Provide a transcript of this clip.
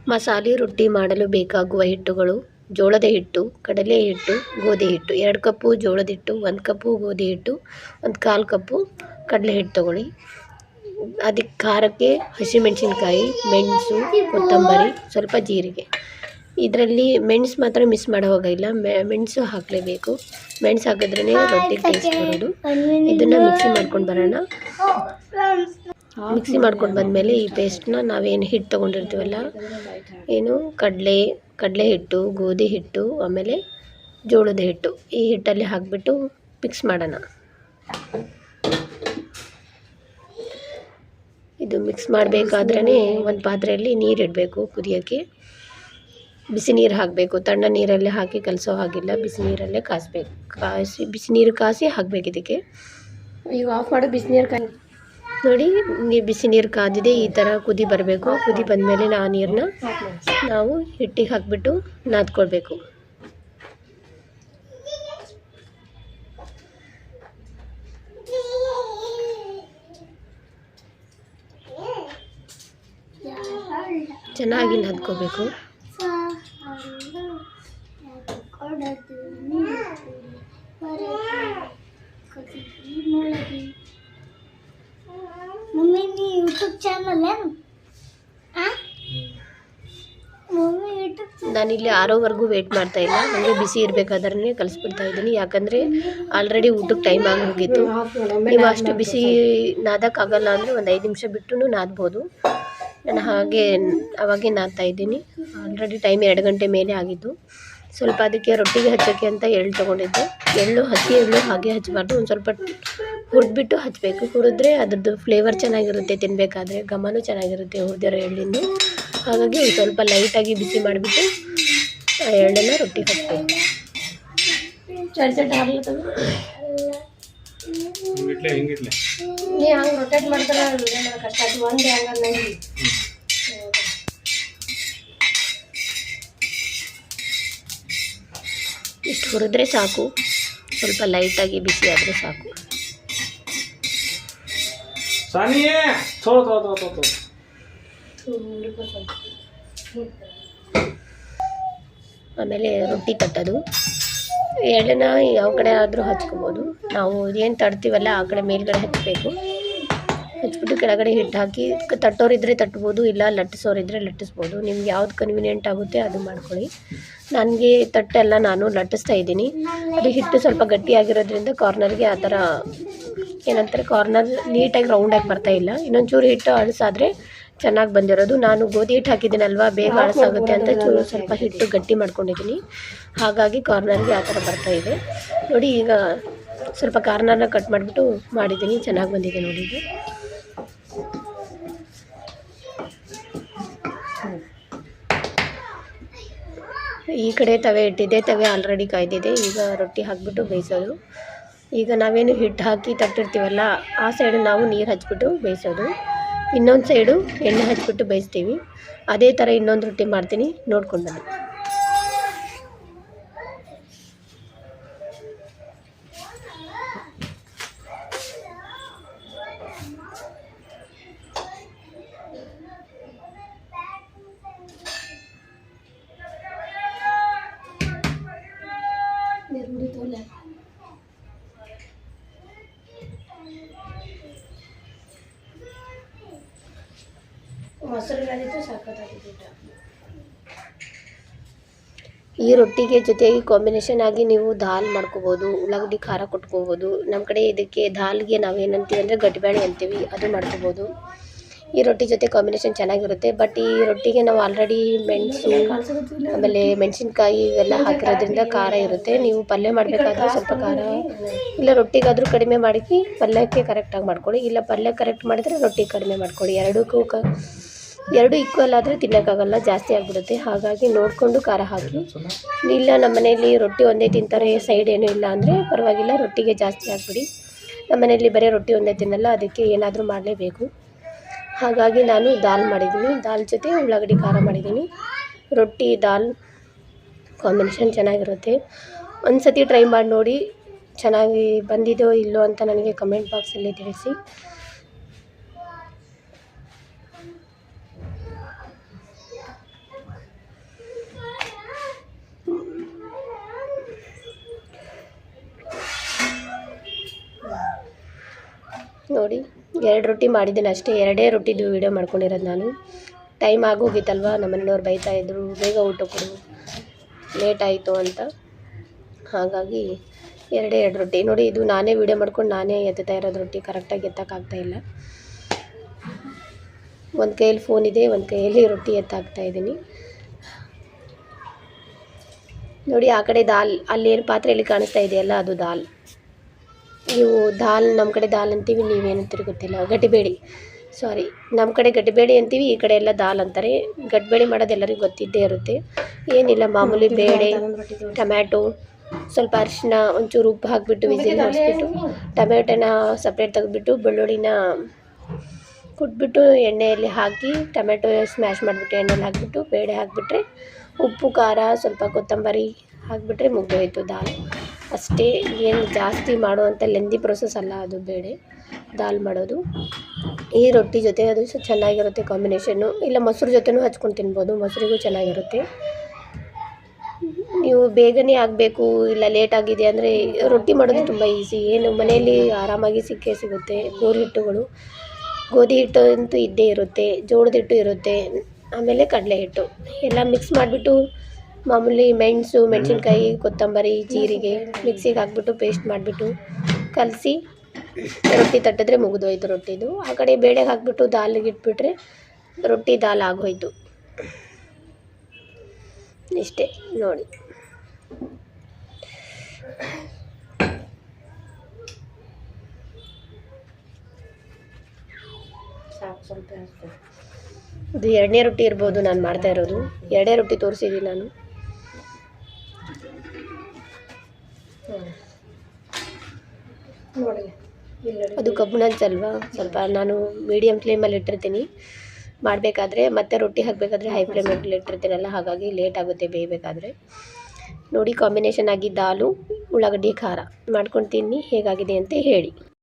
ಮಸಾಲೆ ರೊಟ್ಟಿ ಮಾಡಲು ಬೇಕಾಗುವ ಹಿಟ್ಟುಗಳು: ಜೋಳದ ಹಿಟ್ಟು, ಕಡಲೆ ಹಿಟ್ಟು, ಗೋಧಿ ಹಿಟ್ಟು. 2 ಕಪ್ಪು ಜೋಳದ ಹಿಟ್ಟು, 1 ಕಪ್ಪು ಗೋಧಿ ಹಿಟ್ಟು, 1/4 ಕಪ್ಪು ಕಡಲೆ ಹಿಟ್ಟು ತಗೊಳ್ಳಿ. ಅದಕ್ಕೆ ಖಾರಕ್ಕೆ ಹಸಿಮೆಣಸಿನ್ಕಾಯಿ, ಮೆಣಸು, ಕೊತ್ತಂಬರಿ, ಸ್ವಲ್ಪ ಜೀರಿಗೆ. ಇದರಲ್ಲಿ ಮೆಣಸು ಮಾತ್ರ ಮಿಸ್ ಮಾಡೋ ಹೋಗಿಲ್ಲ, ಮೆಣಸು ಹಾಕಲೇಬೇಕು. ಮೆಣಸು ಹಾಕಿದ್ರೇ ರೊಟ್ಟಿ ಟೇಸ್ಟ್ ಬರೋದು. ಇದನ್ನು ಮಿಕ್ಸಿ ಮಾಡ್ಕೊಂಡು ಬರೋಣ. ಮಿಕ್ಸಿ ಮಾಡ್ಕೊಂಡು ಬಂದಮೇಲೆ ಈ ಪೇಸ್ಟ್ನ ನಾವೇನು ಹಿಟ್ಟು ತೊಗೊಂಡಿರ್ತೀವಲ್ಲ, ಏನು ಕಡಲೆ ಹಿಟ್ಟು, ಗೋಧಿ ಹಿಟ್ಟು, ಆಮೇಲೆ ಜೋಳದ ಹಿಟ್ಟು, ಈ ಹಿಟ್ಟಲ್ಲಿ ಹಾಕಿಬಿಟ್ಟು ಮಿಕ್ಸ್ ಮಾಡೋಣ. ಇದು ಮಿಕ್ಸ್ ಮಾಡಬೇಕಾದ್ರೇ ಒಂದು ಪಾತ್ರೆಯಲ್ಲಿ ನೀರು ಇಡಬೇಕು ಕುದಿಯೋಕ್ಕೆ. ಬಿಸಿ ನೀರು ಹಾಕಬೇಕು, ತಣ್ಣ ನೀರಲ್ಲಿ ಹಾಕಿ ಕಲಸೋ ಹಾಗಿಲ್ಲ, ಬಿಸಿ ನೀರಲ್ಲೇ ಬಿಸಿ ನೀರು ಕಾಸಿ ಹಾಕಬೇಕು ಇದಕ್ಕೆ. ಈಗ ಆಫ್ ಮಾಡಿ ಬಿಸಿ ನೀರು ನೋಡಿ, ಬಿಸಿ ನೀರು ಕಾದಿದೆ, ಈ ಥರ ಕುದಿ ಬರಬೇಕು. ಕುದಿ ಬಂದಮೇಲೆ ಆ ನೀರನ್ನ ನಾವು ಹಿಟ್ಟಿಗೆ ಹಾಕಿಬಿಟ್ಟು ನಾದ್ಕೊಳ್ಬೇಕು. ಚೆನ್ನಾಗಿ ನಾದ್ಕೋಬೇಕು. ನಾನಿಲ್ಲಿ ಆರೋವರೆಗೂ ವೇಟ್ ಮಾಡ್ತಾ ಇಲ್ಲ, ನನಗೆ ಬಿಸಿ ಇರಬೇಕಾದ್ರೆ ಕಲಿಸ್ಬಿಡ್ತಾ ಇದ್ದೀನಿ. ಯಾಕಂದರೆ ಆಲ್ರೆಡಿ ಊಟಕ್ಕೆ ಟೈಮ್ ಆಗಿ ಹೋಗಿತ್ತು. ನೀವು ಅಷ್ಟು ಬಿಸಿ ನಾದಕ್ಕಾಗಲ್ಲ ಅಂದರೆ ಒಂದು 5 ನಿಮಿಷ ಬಿಟ್ಟು ನಾದ್ಬೋದು. ನಾನು ಅವಾಗೇ ನಾದ್ತಾ ಇದ್ದೀನಿ. ಆಲ್ರೆಡಿ ಟೈಮ್ 2 ಗಂಟೆ ಮೇಲೆ ಆಗಿತ್ತು. ಸ್ವಲ್ಪ ಅದಕ್ಕೆ ರೊಟ್ಟಿಗೆ ಹಚ್ಚೋಕ್ಕೆ ಅಂತ ಎಳ್ಳು ತೊಗೊಂಡಿದ್ದೆ. ಹಸಿ ಎಳ್ಳು ಹಾಗೆ ಹಚ್ಚಬಾರ್ದು, ಒಂದು ಸ್ವಲ್ಪ ಹುರಿದ್ಬಿಟ್ಟು ಹಚ್ಚಬೇಕು. ಹುರಿದ್ರೆ ಅದ್ರದ್ದು ಫ್ಲೇವರ್ ಚೆನ್ನಾಗಿರುತ್ತೆ, ತಿನ್ನಬೇಕಾದ್ರೆ ಘಮನೂ ಚೆನ್ನಾಗಿರುತ್ತೆ ಹುರಿದಿರೋ ಎಳ್ಳಿಂದು. ಹಾಗಾಗಿ ಒಂದು ಸ್ವಲ್ಪ ಲೈಟಾಗಿ ಬಿಸಿ ಮಾಡಿಬಿಟ್ಟು ಆ ಎಳ್ಳನ್ನು ರೊಟ್ಟಿಗೆ ಹಚ್ಚಬೇಕು. ರೊಟೇಟ್ ಮಾಡ್ತಾರೆ ಕಷ್ಟ ಆಯ್ತು. ಒಂದೇ ಹಂಗೆ ಇಷ್ಟು ಹುರಿದ್ರೆ ಸಾಕು, ಸ್ವಲ್ಪ ಲೈಟಾಗಿ ಬಿಸಿ ಆದರೆ ಸಾಕು. ಆಮೇಲೆ ರೊಟ್ಟಿ ತಟ್ಟೋದು. ಎಳ್ಳನ್ನ ಯಾವ ಕಡೆ ಆದರೂ ಹಚ್ಕೋಬೋದು. ನಾವು ಏನು ತಡ್ತೀವಲ್ಲ ಆ ಕಡೆ ಮೇಲ್ಗಡೆ ಹಚ್ಚಬೇಕು. ಹಚ್ಬಿಟ್ಟು ಕೆಳಗಡೆ ಹಿಟ್ಟು ಹಾಕಿ ತಟ್ಟೋರಿದ್ರೆ ತಟ್ಬೋದು, ಇಲ್ಲ ಲಟ್ಟಿಸೋರಿದ್ರೆ ಲಟ್ಟಿಸ್ಬೋದು. ನಿಮ್ಗೆ ಯಾವ್ದು ಕನ್ವೀನಿಯೆಂಟ್ ಆಗುತ್ತೆ ಅದು ಮಾಡ್ಕೊಳ್ಳಿ. ನನಗೆ ತಟ್ಟೆಲ್ಲ ನಾನು ಲಟ್ಟಿಸ್ತಾ ಇದ್ದೀನಿ. ಅದು ಹಿಟ್ಟು ಸ್ವಲ್ಪ ಗಟ್ಟಿಯಾಗಿರೋದ್ರಿಂದ ಕಾರ್ನರ್ಗೆ ಆ ಥರ ಏನಂತಾರೆ, ಕಾರ್ನರ್ ನೀಟಾಗಿ ರೌಂಡಾಗಿ ಬರ್ತಾಯಿಲ್ಲ. ಇನ್ನೊಂಚೂರು ಹಿಟ್ಟು ಅಳಸಾದರೆ ಚೆನ್ನಾಗಿ ಬಂದಿರೋದು. ನಾನು ಗೋಧಿ ಹಿಟ್ಟು ಹಾಕಿದ್ದೀನಲ್ವ, ಬೇಗ ಅಳಸಾಗುತ್ತೆ ಅಂತ ಸ್ವಲ್ಪ ಹಿಟ್ಟು ಗಟ್ಟಿ ಮಾಡ್ಕೊಂಡಿದ್ದೀನಿ. ಹಾಗಾಗಿ ಕಾರ್ನರ್ಗೆ ಆ ಥರ ಬರ್ತಾಯಿದೆ ನೋಡಿ. ಈಗ ಸ್ವಲ್ಪ ಕಾರ್ನರ್ನ ಕಟ್ ಮಾಡಿಬಿಟ್ಟು ಮಾಡಿದ್ದೀನಿ, ಚೆನ್ನಾಗಿ ಬಂದಿದೆ ನೋಡಿ. ಇದು ಈ ಕಡೆ ತವೆ ಇಟ್ಟಿದ್ದೆ, ತವೆ ಆಲ್ರೆಡಿ ಕಾಯ್ದಿದೆ. ಈಗ ರೊಟ್ಟಿ ಹಾಕಿಬಿಟ್ಟು ಬೇಯಿಸೋದು. ಈಗ ನಾವೇನು ಹಿಟ್ಟು ಹಾಕಿ ತಟ್ಟಿರ್ತೀವಲ್ಲ, ಆ ಸೈಡು ನಾವು ನೀರು ಹಚ್ಬಿಟ್ಟು ಬೇಯಿಸೋದು. ಇನ್ನೊಂದು ಸೈಡು ಎಣ್ಣೆ ಹಚ್ಬಿಟ್ಟು ಬೇಯಿಸ್ತೀವಿ. ಅದೇ ಥರ ಇನ್ನೊಂದು ರೊಟ್ಟಿ ಮಾಡ್ತೀನಿ, ನೋಡ್ಕೊಂಡು ಬನ್ನಿ. ಈ ರೊಟ್ಟಿಗೆ ಜೊತೆಗೆ ಕಾಂಬಿನೇಷನ್ ಆಗಿ ನೀವು ದಾಲ್ ಮಾಡ್ಕೋಬೋದು, ಉಳ್ಳಾಗಡ್ಡಿ ಖಾರ ಕೊಟ್ಕೋಬೋದು. ನಮ್ಮ ಕಡೆ ಇದಕ್ಕೆ ದಾಲ್ಗೆ ನಾವೇನಂತೀವಿ ಅಂದರೆ ಗಟ್ಟಿಬೇಳೆ ಅಂತೀವಿ, ಅದು ಮಾಡ್ಕೋಬೋದು. ಈ ರೊಟ್ಟಿ ಜೊತೆ ಕಾಂಬಿನೇಷನ್ ಚೆನ್ನಾಗಿರುತ್ತೆ. ಬಟ್ ಈ ರೊಟ್ಟಿಗೆ ನಾವು ಆಲ್ರೆಡಿ ಮೆಣಸು ಆಮೇಲೆ ಮೆಣಸಿನ್ಕಾಯಿ ಇವೆಲ್ಲ ಹಾಕಿರೋದ್ರಿಂದ ಖಾರ ಇರುತ್ತೆ. ನೀವು ಪಲ್ಯ ಮಾಡಬೇಕಾದ್ರೆ ಸ್ವಲ್ಪ ಖಾರ, ಇಲ್ಲ ರೊಟ್ಟಿಗಾದರೂ ಕಡಿಮೆ ಮಾಡಿ ಪಲ್ಯಕ್ಕೆ ಕರೆಕ್ಟಾಗಿ ಮಾಡ್ಕೊಳ್ಳಿ. ಇಲ್ಲ ಪಲ್ಯ ಕರೆಕ್ಟ್ ಮಾಡಿದರೆ ರೊಟ್ಟಿ ಕಡಿಮೆ ಮಾಡ್ಕೊಳ್ಳಿ. ಎರಡು ಈಕ್ವಲ್ ಆದರೆ ತಿನ್ನೋಕ್ಕಾಗಲ್ಲ, ಜಾಸ್ತಿ ಆಗಿಬಿಡುತ್ತೆ. ಹಾಗಾಗಿ ನೋಡಿಕೊಂಡು ಖಾರ ಹಾಕಿ. ಇಲ್ಲ ನಮ್ಮ ಮನೆಯಲ್ಲಿ ರೊಟ್ಟಿ ಒಂದೇ ತಿಂತಾರೆ, ಸೈಡ್ ಏನೂ ಇಲ್ಲ ಅಂದರೆ ಪರವಾಗಿಲ್ಲ, ರೊಟ್ಟಿಗೆ ಜಾಸ್ತಿ ಹಾಕ್ಬಿಡಿ. ನಮ್ಮ ಮನೆಯಲ್ಲಿ ಬರೀ ರೊಟ್ಟಿ ಒಂದೇ ತಿನ್ನಲ್ಲ, ಅದಕ್ಕೆ ಏನಾದರೂ ಮಾಡಲೇಬೇಕು. ಹಾಗಾಗಿ ನಾನು ದಾಲ್ ಮಾಡಿದ್ದೀನಿ. ದಾಲ್ ಜೊತೆ ಉಳ್ಳಾಗಡ್ಡಿ ಖಾರ ಮಾಡಿದ್ದೀನಿ. ರೊಟ್ಟಿ ದಾಲ್ ಕಾಂಬಿನೇಷನ್ ಚೆನ್ನಾಗಿರುತ್ತೆ. ಒಂದು ಸತಿ ಟ್ರೈ ಮಾಡಿ ನೋಡಿ, ಚೆನ್ನಾಗಿ ಬಂದಿದೋ ಇಲ್ಲೋ ಅಂತ ನನಗೆ ಕಮೆಂಟ್ ಬಾಕ್ಸಲ್ಲಿ ತಿಳಿಸಿ. ನೋಡಿ 2 ರೊಟ್ಟಿ ಮಾಡಿದ್ದೀನಿ ಅಷ್ಟೇ. 2 ರೊಟ್ಟಿದು ವೀಡಿಯೋ ಮಾಡ್ಕೊಂಡಿರೋದು ನಾನು. ಟೈಮ್ ಆಗೋಗಿತ್ತಲ್ವ, ನಮ್ಮ ಮನೆಯವ್ರು ಬೈತಾಯಿದ್ರು ಬೇಗ ಊಟ ಕೊಡು, ಲೇಟ್ ಆಯಿತು ಅಂತ. ಹಾಗಾಗಿ 2 ರೊಟ್ಟಿ ನೋಡಿ. ಇದು ನಾನೇ ವೀಡಿಯೋ ಮಾಡ್ಕೊಂಡು ನಾನೇ ಎತ್ತುತ್ತಾ ಇರೋದು ರೊಟ್ಟಿ. ಕರೆಕ್ಟಾಗಿ ಎತ್ತಕ್ಕಾಗ್ತಾಯಿಲ್ಲ. ಒಂದು ಕೈಯಲ್ಲಿ ಫೋನ್ ಇದೆ, ಒಂದು ಕೈಯಲ್ಲಿ ರೊಟ್ಟಿ ಎತ್ತಾಕ್ತಾಯಿದ್ದೀನಿ ನೋಡಿ. ಆ ಕಡೆ ದಾಲ್, ಅಲ್ಲೇನು ಪಾತ್ರೆಯಲ್ಲಿ ಕಾಣಿಸ್ತಾ ಇದೆಯಲ್ಲ ಅದು ದಾಲ್. ನೀವು ದಾಲ್, ನಮ್ಮ ಕಡೆ ದಾಲ್ ಅಂತೀವಿ, ನೀವೇನಂತೀರಿ ಗೊತ್ತಿಲ್ಲ. ಗಟ್ಟಿಬೇಳೆ, ಸಾರಿ, ನಮ್ಮ ಕಡೆ ಗಟ್ಟಿಬೇಳೆ ಅಂತೀವಿ, ಈ ಕಡೆ ಎಲ್ಲ ದಾಲ್ ಅಂತಾರೆ. ಗಟ್ಟಿಬೇಳೆ ಮಾಡೋದು ಎಲ್ಲರಿಗೂ ಗೊತ್ತಿದ್ದೇ ಇರುತ್ತೆ. ಏನಿಲ್ಲ, ಮಾಮೂಲಿ ಬೇಳೆ, ಟೊಮ್ಯಾಟೊ, ಸ್ವಲ್ಪ ಅರಿಶಿನ, ಒಂಚೂರು ಉಪ್ಪು ಹಾಕಿಬಿಟ್ಟು ವಿಸಿಲ್ ಮಾಡಿಸ್ಬಿಟ್ಟು ಟೊಮೆಟೊನ ಸಪ್ರೇಟ್ ತೆಗೆದ್ಬಿಟ್ಟು ಬೆಳ್ಳುಳ್ಳಿನ ಕುಟ್ಬಿಟ್ಟು ಎಣ್ಣೆಯಲ್ಲಿ ಹಾಕಿ ಟೊಮೆಟೊ ಸ್ಮ್ಯಾಶ್ ಮಾಡಿಬಿಟ್ಟು ಎಣ್ಣೆಯಲ್ಲಿ ಹಾಕಿಬಿಟ್ಟು ಬೇಳೆ ಹಾಕಿಬಿಟ್ರೆ, ಉಪ್ಪು ಖಾರ ಸ್ವಲ್ಪ ಕೊತ್ತಂಬರಿ ಹಾಕಿಬಿಟ್ರೆ ಮುಗಿದೋಯ್ತು ದಾಲ್. ಅಷ್ಟೇ, ಏನು ಜಾಸ್ತಿ ಮಾಡುವಂಥ ಲೆಂದಿ ಪ್ರೊಸೆಸ್ ಅಲ್ಲ ಅದು ಬೇಳೆ ದಾಲ್ ಮಾಡೋದು. ಈ ರೊಟ್ಟಿ ಜೊತೆ ಅದು ಚೆನ್ನಾಗಿರುತ್ತೆ ಕಾಂಬಿನೇಷನ್ನು. ಇಲ್ಲ ಮೊಸರು ಜೊತೆನೂ ಹಚ್ಕೊಂಡು ತಿನ್ಬೋದು, ಮೊಸರಿಗೂ ಚೆನ್ನಾಗಿರುತ್ತೆ. ನೀವು ಬೇಗನೆ ಆಗಬೇಕು, ಇಲ್ಲ ಲೇಟ್ ಆಗಿದೆ ಅಂದರೆ ರೊಟ್ಟಿ ಮಾಡೋದು ತುಂಬ ಈಸಿ. ಏನು ಮನೆಯಲ್ಲಿ ಆರಾಮಾಗಿ ಸಿಕ್ಕೇ ಸಿಗುತ್ತೆ. ಗೋಧಿ ಹಿಟ್ಟು ಅಂತೂ ಇದ್ದೇ ಇರುತ್ತೆ, ಜೋಳದ ಹಿಟ್ಟು ಇರುತ್ತೆ, ಆಮೇಲೆ ಕಡಲೆ ಹಿಟ್ಟು ಎಲ್ಲ ಮಿಕ್ಸ್ ಮಾಡಿಬಿಟ್ಟು ಮಾಮೂಲಿ ಮೆಣಸು, ಮೆಣಸಿನ್ಕಾಯಿ, ಕೊತ್ತಂಬರಿ, ಜೀರಿಗೆ ಮಿಕ್ಸಿಗೆ ಹಾಕ್ಬಿಟ್ಟು ಪೇಸ್ಟ್ ಮಾಡಿಬಿಟ್ಟು ಕಲಸಿ ರೊಟ್ಟಿ ತಟ್ಟಿದ್ರೆ ಮುಗಿದೋಯ್ತು ರೊಟ್ಟಿದು. ಆ ಕಡೆ ಬೇಳೆಗೆ ಹಾಕ್ಬಿಟ್ಟು ದಾಲಿಗೆ ಇಟ್ಬಿಟ್ರೆ ರೊಟ್ಟಿ ದಾಲ್ ಆಗೋಯ್ತು. ಇಷ್ಟೇ ನೋಡಿ. ಇದು 2ನೇ ರೊಟ್ಟಿ ಇರ್ಬೋದು ನಾನು ಮಾಡ್ತಾ ಇರೋದು. 2 ರೊಟ್ಟಿ ತೋರಿಸಿದ್ದೀನಿ ನಾನು. ಅದು ಕಬ್ಬಣಂಚಲ್ವಾ, ಸ್ವಲ್ಪ ನಾನು ಮೀಡಿಯಮ್ ಫ್ಲೇಮಲ್ಲಿ ಇಟ್ಟಿರ್ತೀನಿ ಮಾಡಬೇಕಾದ್ರೆ. ಮತ್ತೆ ರೊಟ್ಟಿ ಹಾಕಬೇಕಾದ್ರೆ ಹೈ ಫ್ಲೇಮಲ್ಲಿ ಇಟ್ಟಿರ್ತೀನಲ್ಲ, ಹಾಗಾಗಿ ಲೇಟ್ ಆಗುತ್ತೆ ಬೇಯಬೇಕಾದ್ರೆ. ನೋಡಿ, ಕಾಂಬಿನೇಷನ್ ಆಗಿ ದಾಲು, ಉಳ್ಳಾಗಡ್ಡಿ, ಖಾರ ಮಾಡ್ಕೊಂಡು ತಿನ್ನಿ, ಹೇಗಾಗಿದೆ ಅಂತ ಹೇಳಿ.